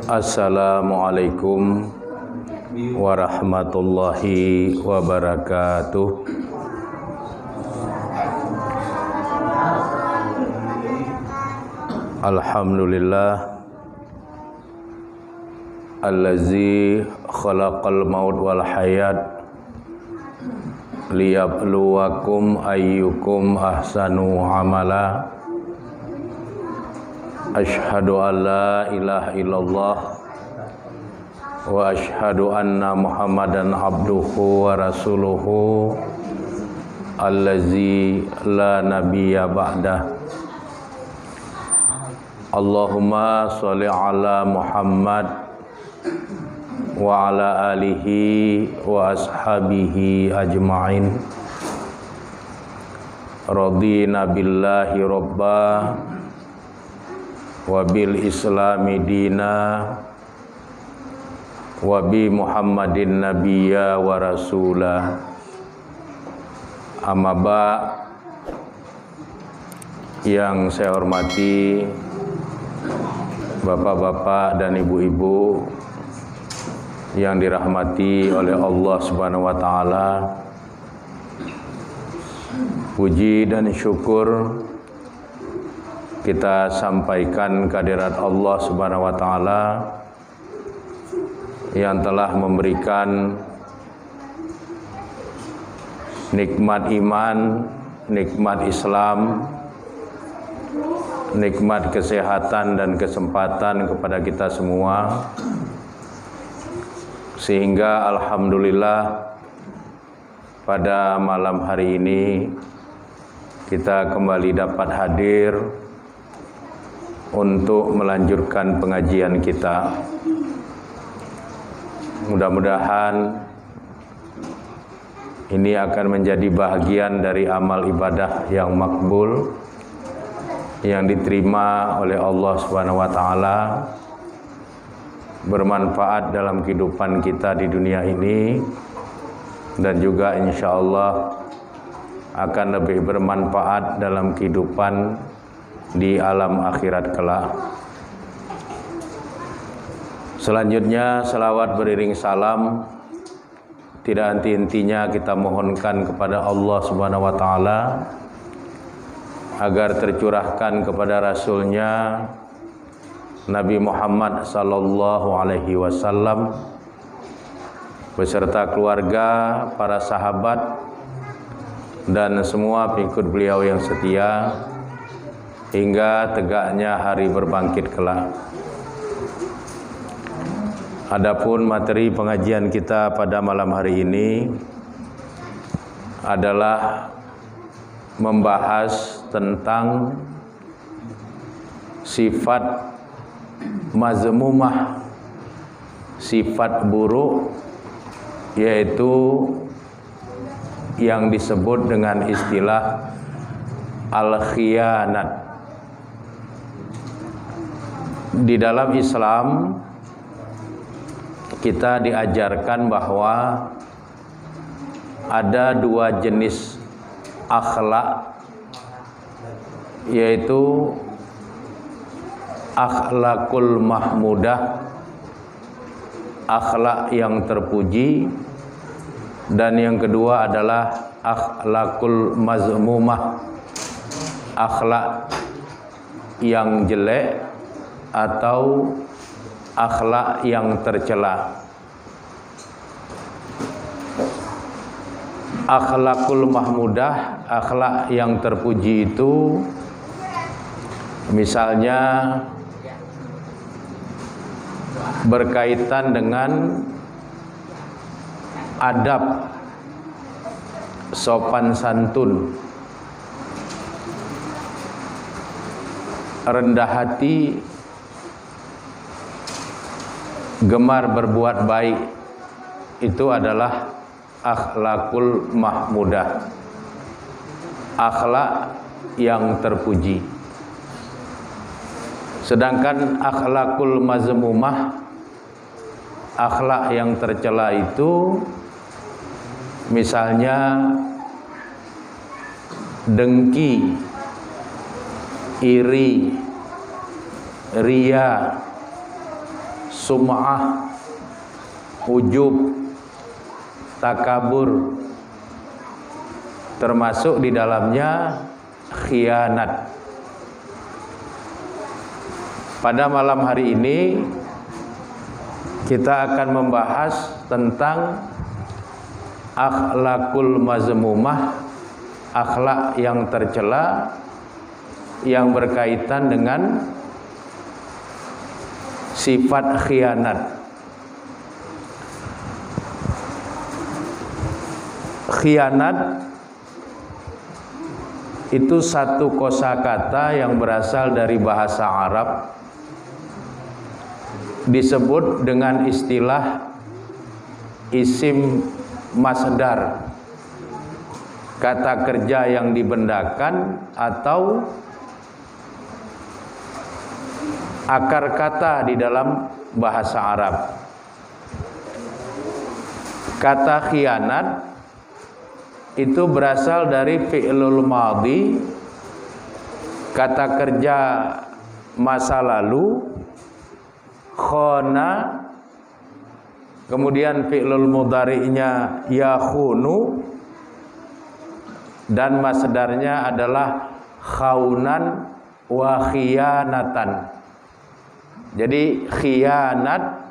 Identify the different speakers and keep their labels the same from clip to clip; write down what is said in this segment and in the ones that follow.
Speaker 1: Assalamualaikum warahmatullahi wabarakatuh. Alhamdulillah allazi khalaqal maut wal hayat liyabluwakum ayyukum ahsanu amala. Asyhadu an la ilaha illallah wa asyhadu anna Muhammadan abduhu wa rasuluhu allazi la nabiyya ba'dah. Allahumma sholli ala Muhammad wa ala alihi wa ashabihi ajma'in. Radina billahi rabbah wa bil islami dina wa bi Muhammadin nabiyya wa rasulah. Amma ba, yang saya hormati bapak-bapak dan ibu-ibu yang dirahmati oleh Allah Subhanahu wa taala. Puji dan syukur kita sampaikan kehadirat Allah Subhanahu wa taala yang telah memberikan nikmat iman, nikmat Islam, nikmat kesehatan dan kesempatan kepada kita semua, sehingga alhamdulillah pada malam hari ini kita kembali dapat hadir untuk melanjutkan pengajian kita. Mudah-mudahan ini akan menjadi bahagian dari amal ibadah yang makbul, yang diterima oleh Allah Subhanahu wa taala, bermanfaat dalam kehidupan kita di dunia ini, dan juga insyaallah akan lebih bermanfaat dalam kehidupan di alam akhirat kelak. Selanjutnya salawat beriring salam tidak henti-hentinya kita mohonkan kepada Allah Subhanahu wa taala agar tercurahkan kepada Rasulnya Nabi Muhammad sallallahu alaihi wasallam beserta keluarga, para sahabat dan semua pengikut beliau yang setia hingga tegaknya hari berbangkit kelak. Adapun materi pengajian kita pada malam hari ini adalah membahas tentang sifat mazmumah, sifat buruk, yaitu yang disebut dengan istilah al-khiyanat. Di dalam Islam kita diajarkan bahwa ada dua jenis akhlak, yaitu akhlakul mahmudah, akhlak yang terpuji, dan yang kedua adalah akhlakul mazmumah, akhlak yang jelek atau akhlak yang tercela. Akhlakul mahmudah, akhlak yang terpuji itu misalnya berkaitan dengan adab, sopan santun, rendah hati, gemar berbuat baik. Itu adalah akhlakul mahmudah, akhlak yang terpuji. Sedangkan akhlakul mazmumah, akhlak yang tercela itu misalnya dengki, iri, riya, sum'ah, ujub, takabur, termasuk di dalamnya khianat. Pada malam hari ini kita akan membahas tentang akhlakul mazmumah, akhlak yang tercela yang berkaitan dengan sifat khianat. Khianat itu satu kosakata yang berasal dari bahasa Arab, disebut dengan istilah isim masdar, kata kerja yang dibendakan atau akar kata di dalam bahasa Arab. Kata khianat itu berasal dari fi'lul madhi, kata kerja masa lalu, khona, kemudian fi'lul mudhari'nya yakhunu, dan masdarnya adalah khaunan wa khiyanatan. Jadi khianat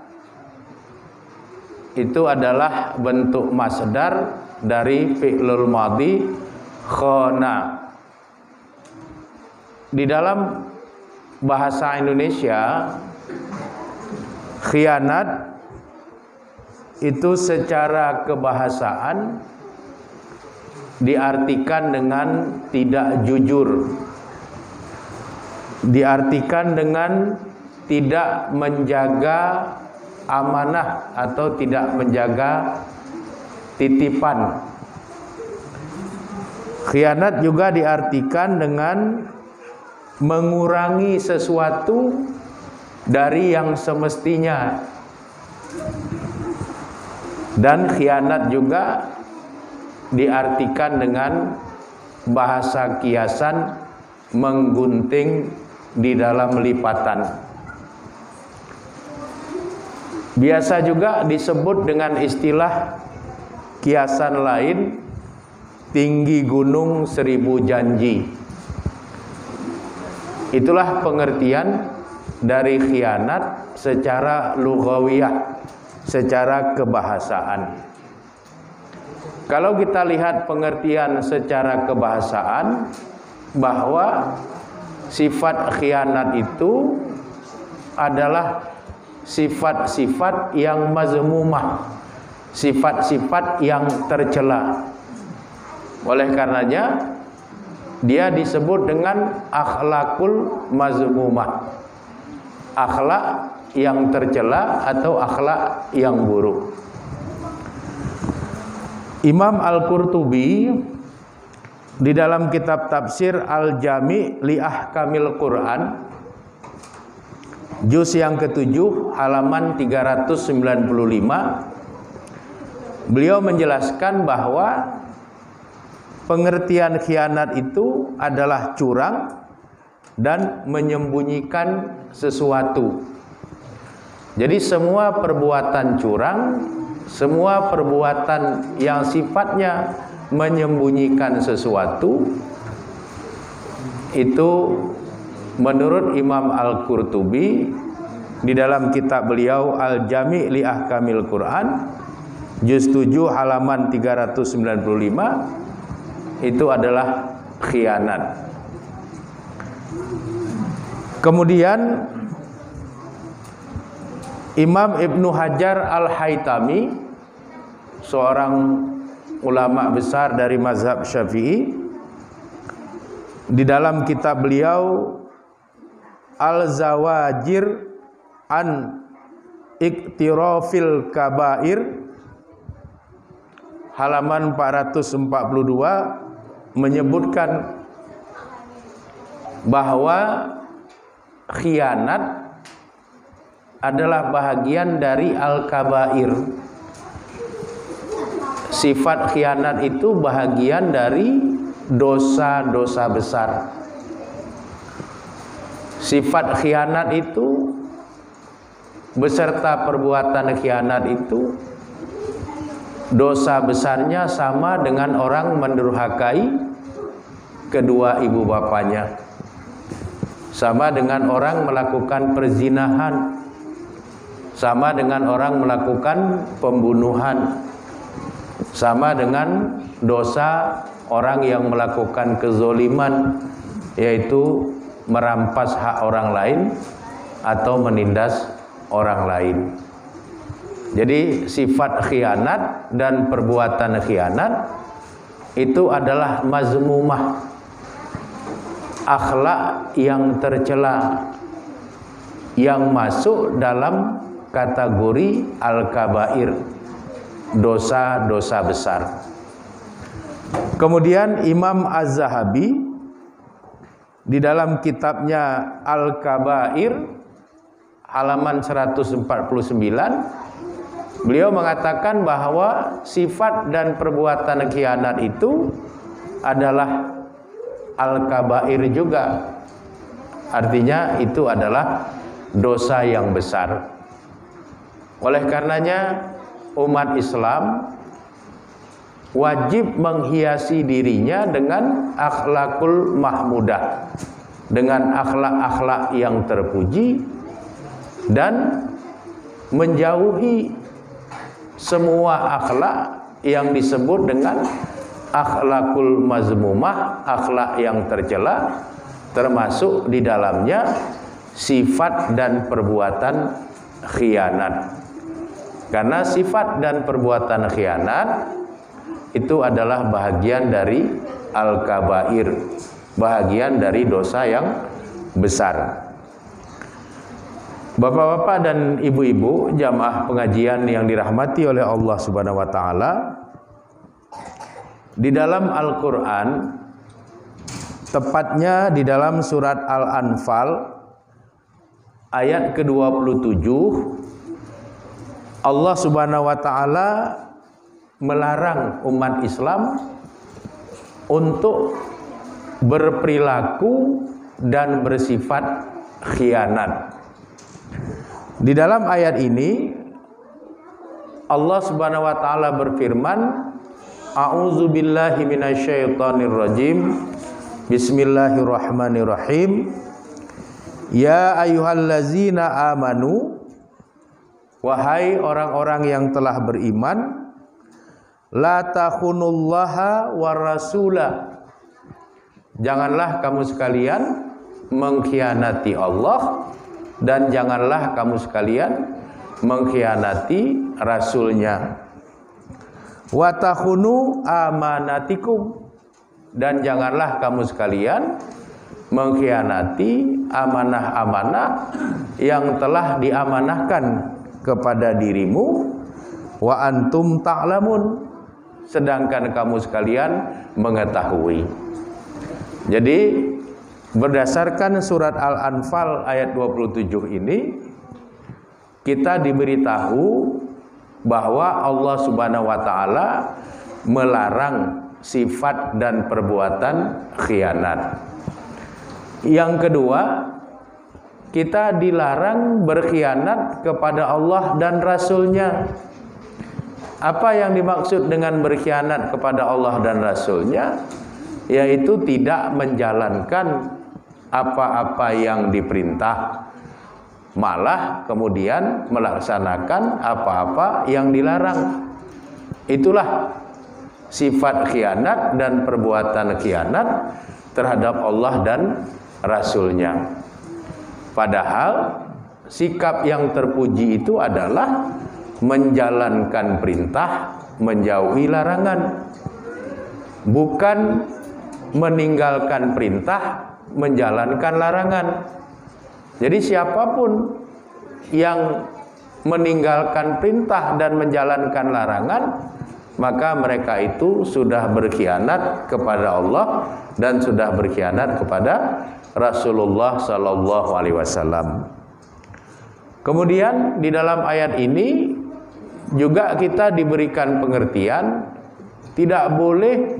Speaker 1: itu adalah bentuk masdar dari fi'lul madhi khona. Di dalam bahasa Indonesia, khianat itu secara kebahasaan diartikan dengan tidak jujur, diartikan dengan tidak menjaga amanah atau tidak menjaga titipan. Khianat juga diartikan dengan mengurangi sesuatu dari yang semestinya. Dan khianat juga diartikan dengan bahasa kiasan menggunting di dalam lipatan. Biasa juga disebut dengan istilah kiasan lain, tinggi gunung 1000 janji. Itulah pengertian dari khianat secara lughawiyah, secara kebahasaan. Kalau kita lihat pengertian secara kebahasaan, bahwa sifat khianat itu adalah sifat-sifat yang mazmumah, sifat-sifat yang tercela. Oleh karenanya dia disebut dengan akhlakul mazmumah, akhlak yang tercela atau akhlak yang buruk. Imam Al-Qurtubi di dalam kitab tafsir Al-Jami' li Ahkamil Quran, juz yang ke-7 halaman 395, beliau menjelaskan bahwa pengertian khianat itu adalah curang dan menyembunyikan sesuatu. Jadi semua perbuatan curang, semua perbuatan yang sifatnya menyembunyikan sesuatu, itu menurut Imam Al-Qurtubi di dalam kitab beliau Al-Jami' li Ahkamil Quran, juz 7 halaman 395, itu adalah khianat. Kemudian Imam Ibnu Hajar Al-Haytami, seorang ulama besar dari mazhab Syafi'i, di dalam kitab beliau Al-Zawajir an Iktirafil Kabair, halaman 442, menyebutkan bahwa khianat adalah bahagian dari al-kabair. Sifat khianat itu bahagian dari dosa-dosa besar. Sifat khianat itu beserta perbuatan khianat itu dosa besarnya sama dengan orang mendurhakai kedua ibu bapanya, sama dengan orang melakukan perzinahan, sama dengan orang melakukan pembunuhan, sama dengan dosa orang yang melakukan kezoliman, yaitu merampas hak orang lain atau menindas orang lain. Jadi sifat khianat dan perbuatan khianat itu adalah mazmumah, akhlak yang tercela, yang masuk dalam kategori al-kabair, dosa-dosa besar. Kemudian Imam Az-Zahabi di dalam kitabnya Al-Kabair halaman 149, beliau mengatakan bahwa sifat dan perbuatan khianat itu adalah al-kabair juga. Artinya itu adalah dosa yang besar. Oleh karenanya umat Islam wajib menghiasi dirinya dengan akhlakul mahmudah, dengan akhlak-akhlak yang terpuji, dan menjauhi semua akhlak yang disebut dengan akhlakul mazmumah, akhlak yang tercela, termasuk di dalamnya sifat dan perbuatan khianat. Karena sifat dan perbuatan khianat itu adalah bahagian dari al-kabair, bahagian dari dosa yang besar. Bapak-bapak dan ibu-ibu jamaah pengajian yang dirahmati oleh Allah Subhanahu wa taala, di dalam Al-Qur'an, tepatnya di dalam surat Al-Anfal ayat ke-27, Allah Subhanahu wa taala melarang umat Islam untuk berperilaku dan bersifat khianat. Di dalam ayat ini Allah Subhanahu wa taala berfirman, A'udzubillahi minasyaitonirrajim. Bismillahirrahmanirrahim. Ya ayyuhallazina amanu, wahai orang-orang yang telah beriman, la takhunullaha warrasula. Janganlah kamu sekalian mengkhianati Allah, dan janganlah kamu sekalian mengkhianati Rasulnya. Wa takhunu amanatikum, dan janganlah kamu sekalian mengkhianati amanah-amanah yang telah diamanahkan kepada dirimu. Wa antum ta'lamun, sedangkan kamu sekalian mengetahui. Jadi berdasarkan surat Al-Anfal ayat 27 ini, kita diberitahu bahwa Allah Subhanahu wa taala melarang sifat dan perbuatan khianat. Yang kedua, kita dilarang berkhianat kepada Allah dan Rasul-Nya. Apa yang dimaksud dengan berkhianat kepada Allah dan Rasul-Nya? Yaitu tidak menjalankan apa-apa yang diperintah, malah kemudian melaksanakan apa-apa yang dilarang. Itulah sifat khianat dan perbuatan khianat terhadap Allah dan Rasul-Nya. Padahal sikap yang terpuji itu adalah menjalankan perintah, menjauhi larangan, bukan meninggalkan perintah, menjalankan larangan. Jadi siapapun yang meninggalkan perintah dan menjalankan larangan, maka mereka itu sudah berkhianat kepada Allah dan sudah berkhianat kepada Rasulullah sallallahu alaihi wasallam. Kemudian di dalam ayat ini juga kita diberikan pengertian tidak boleh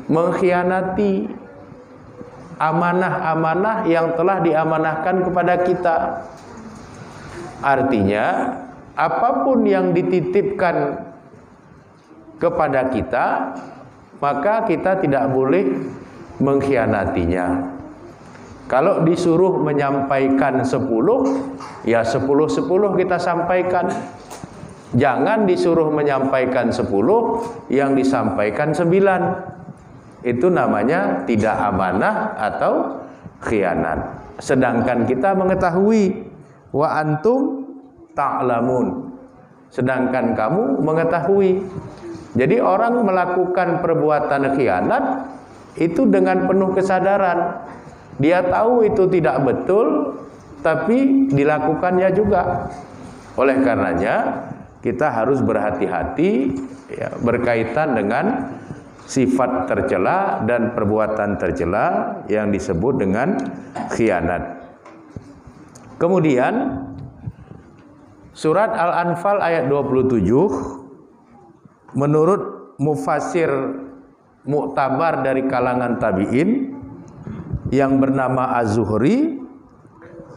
Speaker 1: mengkhianati amanah-amanah yang telah diamanahkan kepada kita. Artinya apapun yang dititipkan kepada kita, maka kita tidak boleh mengkhianatinya. Kalau disuruh menyampaikan 10, ya 10 kita sampaikan. Jangan disuruh menyampaikan 10, yang disampaikan 9. Itu namanya tidak amanah atau khianat. Sedangkan kita mengetahui, wa antum ta'lamun. Sedangkan kamu mengetahui. Jadi orang melakukan perbuatan khianat itu dengan penuh kesadaran. Dia tahu itu tidak betul, tapi dilakukannya juga. Oleh karenanya kita harus berhati-hati ya, berkaitan dengan sifat tercela dan perbuatan tercela yang disebut dengan khianat. Kemudian surat Al-Anfal ayat 27 menurut mufassir muktabar dari kalangan tabi'in yang bernama Az-Zuhri,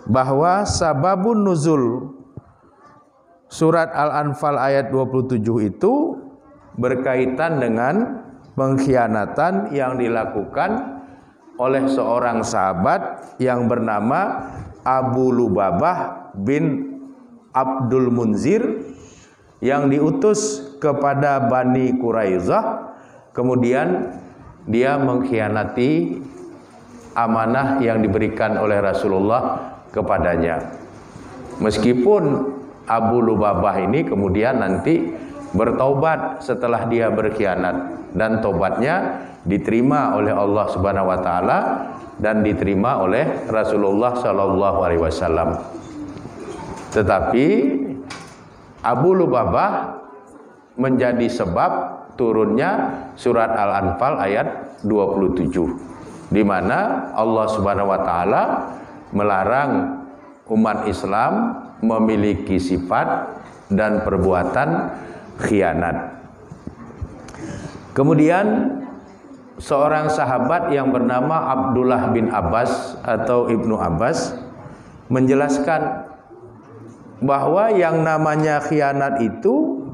Speaker 1: bahwa sababun nuzul surat Al-Anfal ayat 27 itu berkaitan dengan pengkhianatan yang dilakukan oleh seorang sahabat yang bernama Abu Lubabah bin Abdul Munzir yang diutus kepada Bani Quraizah. Kemudian dia mengkhianati amanah yang diberikan oleh Rasulullah kepadanya. Meskipun Abu Lubabah ini kemudian nanti bertaubat setelah dia berkhianat, dan taubatnya diterima oleh Allah Subhanahu wa taala dan diterima oleh Rasulullah sallallahu alaihi wasallam. Tetapi Abu Lubabah menjadi sebab turunnya surat Al-Anfal ayat 27. Di mana Allah Subhanahu wa taala melarang umat Islam memiliki sifat dan perbuatan khianat. Kemudian seorang sahabat yang bernama Abdullah bin Abbas atau Ibnu Abbas menjelaskan bahwa yang namanya khianat itu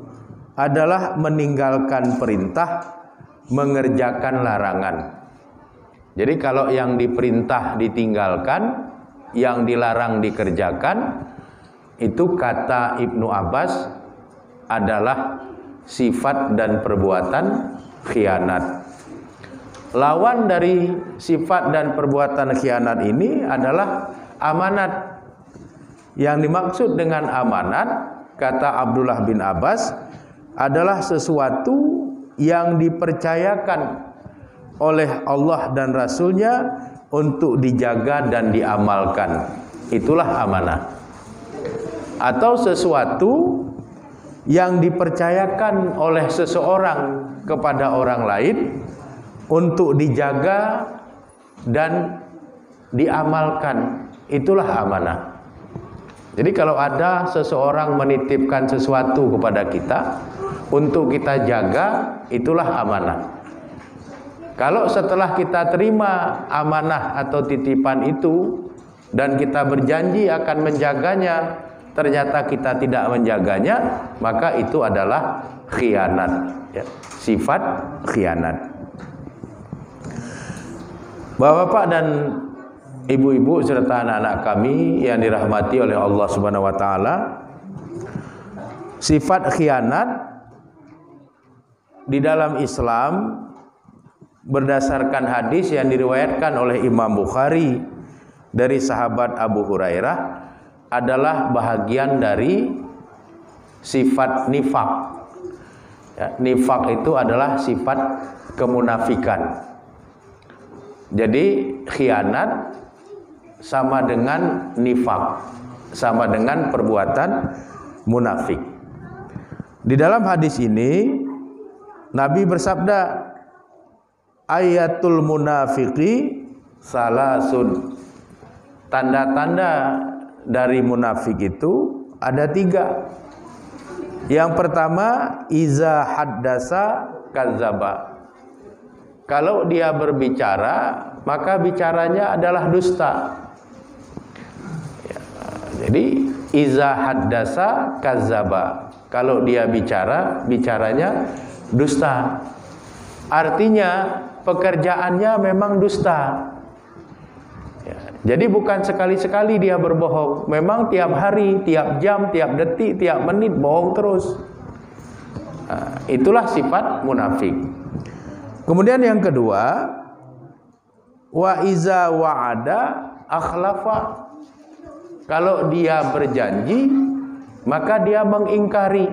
Speaker 1: adalah meninggalkan perintah, mengerjakan larangan. Jadi kalau yang diperintah ditinggalkan, yang dilarang dikerjakan, itu kata Ibnu Abbas adalah sifat dan perbuatan khianat. Lawan dari sifat dan perbuatan khianat ini adalah amanat. Yang dimaksud dengan amanat, kata Abdullah bin Abbas, adalah sesuatu yang dipercayakan oleh Allah dan Rasulnya untuk dijaga dan diamalkan. Itulah amanah. Atau sesuatu yang dipercayakan oleh seseorang kepada orang lain untuk dijaga dan diamalkan. Itulah amanah. Jadi kalau ada seseorang menitipkan sesuatu kepada kita untuk kita jaga, itulah amanah. Kalau setelah kita terima amanah atau titipan itu dan kita berjanji akan menjaganya, ternyata kita tidak menjaganya, maka itu adalah khianat, ya, sifat khianat. Bapak-bapak dan ibu-ibu serta anak-anak kami yang dirahmati oleh Allah Subhanahu wa taala, sifat khianat di dalam Islam berdasarkan hadis yang diriwayatkan oleh Imam Bukhari dari sahabat Abu Hurairah adalah bahagian dari sifat nifak. Ya, nifak itu adalah sifat kemunafikan. Jadi khianat sama dengan nifak, sama dengan perbuatan munafik. Di dalam hadis ini Nabi bersabda, ayatul munafiqi salasun. Tanda-tanda dari munafik itu ada 3. Yang pertama, iza haddasa kadzaba. Kalau dia berbicara, maka bicaranya adalah dusta. Ya, jadi iza haddasa kadzaba. Kalau dia bicara, bicaranya dusta. Artinya pekerjaannya memang dusta. Ya, jadi bukan sekali-sekali dia berbohong, memang tiap hari, tiap jam, tiap detik, tiap menit bohong terus. Nah, itulah sifat munafik. Kemudian yang kedua, wa iza wa'ada akhlafa. Kalau dia berjanji, maka dia mengingkari.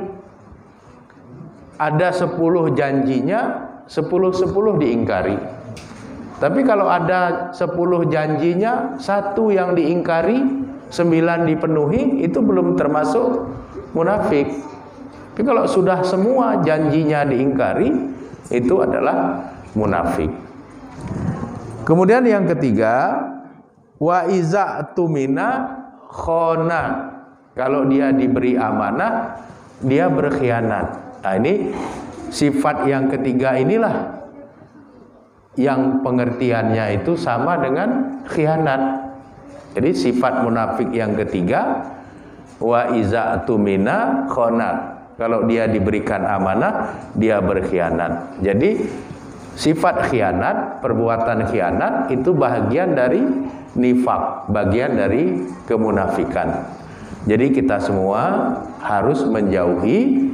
Speaker 1: Ada 10 janjinya, 10 diingkari. Tapi kalau ada 10 janjinya, 1 yang diingkari, 9 dipenuhi, itu belum termasuk munafik. Tapi kalau sudah semua janjinya diingkari, itu adalah munafik. Kemudian yang ketiga, wa iza tumina khona. Kalau dia diberi amanah, dia berkhianat. Nah, ini sifat yang ketiga inilah yang pengertiannya itu sama dengan khianat. Jadi sifat munafik yang ketiga, wa iza tumina khona. Kalau dia diberikan amanah, dia berkhianat. Jadi sifat khianat, perbuatan khianat itu bagian dari nifak, bagian dari kemunafikan. Jadi kita semua harus menjauhi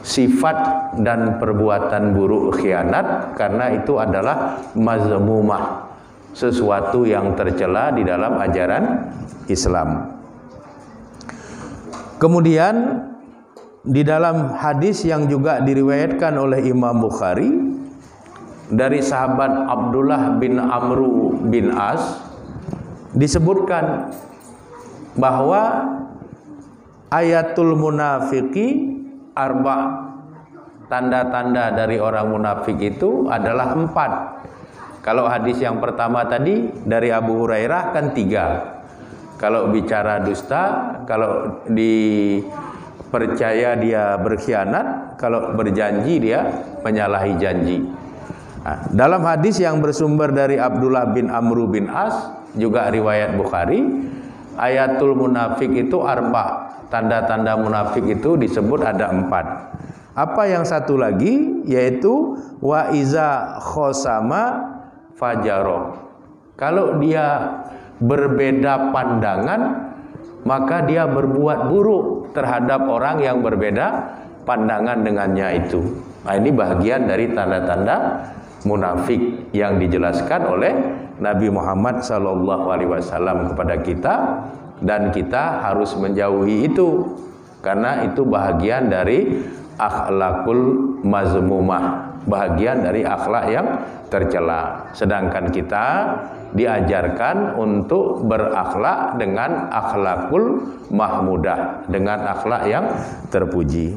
Speaker 1: sifat dan perbuatan buruk khianat, karena itu adalah mazmumah, sesuatu yang tercela di dalam ajaran Islam. Kemudian di dalam hadis yang juga diriwayatkan oleh Imam Bukhari dari sahabat Abdullah bin Amru bin As, disebutkan bahwa ayatul munafiqi arba, tanda-tanda dari orang munafik itu adalah 4. Kalau hadis yang pertama tadi dari Abu Hurairah kan 3. Kalau bicara dusta, kalau dipercaya dia berkhianat, kalau berjanji dia menyalahi janji. Nah, dalam hadis yang bersumber dari Abdullah bin Amru bin As, juga riwayat Bukhari, ayatul munafik itu arba, tanda-tanda munafik itu disebut ada 4. Apa yang satu lagi, yaitu wa iza khosama fajaro. Kalau dia berbeda pandangan, maka dia berbuat buruk terhadap orang yang berbeda pandangan dengannya itu. Nah, ini bagian dari tanda-tanda munafik yang dijelaskan oleh Nabi Muhammad SAW kepada kita, dan kita harus menjauhi itu, karena itu bagian dari akhlakul mazmumah, bagian dari akhlak yang tercela. Sedangkan kita diajarkan untuk berakhlak dengan akhlakul mahmudah, dengan akhlak yang terpuji.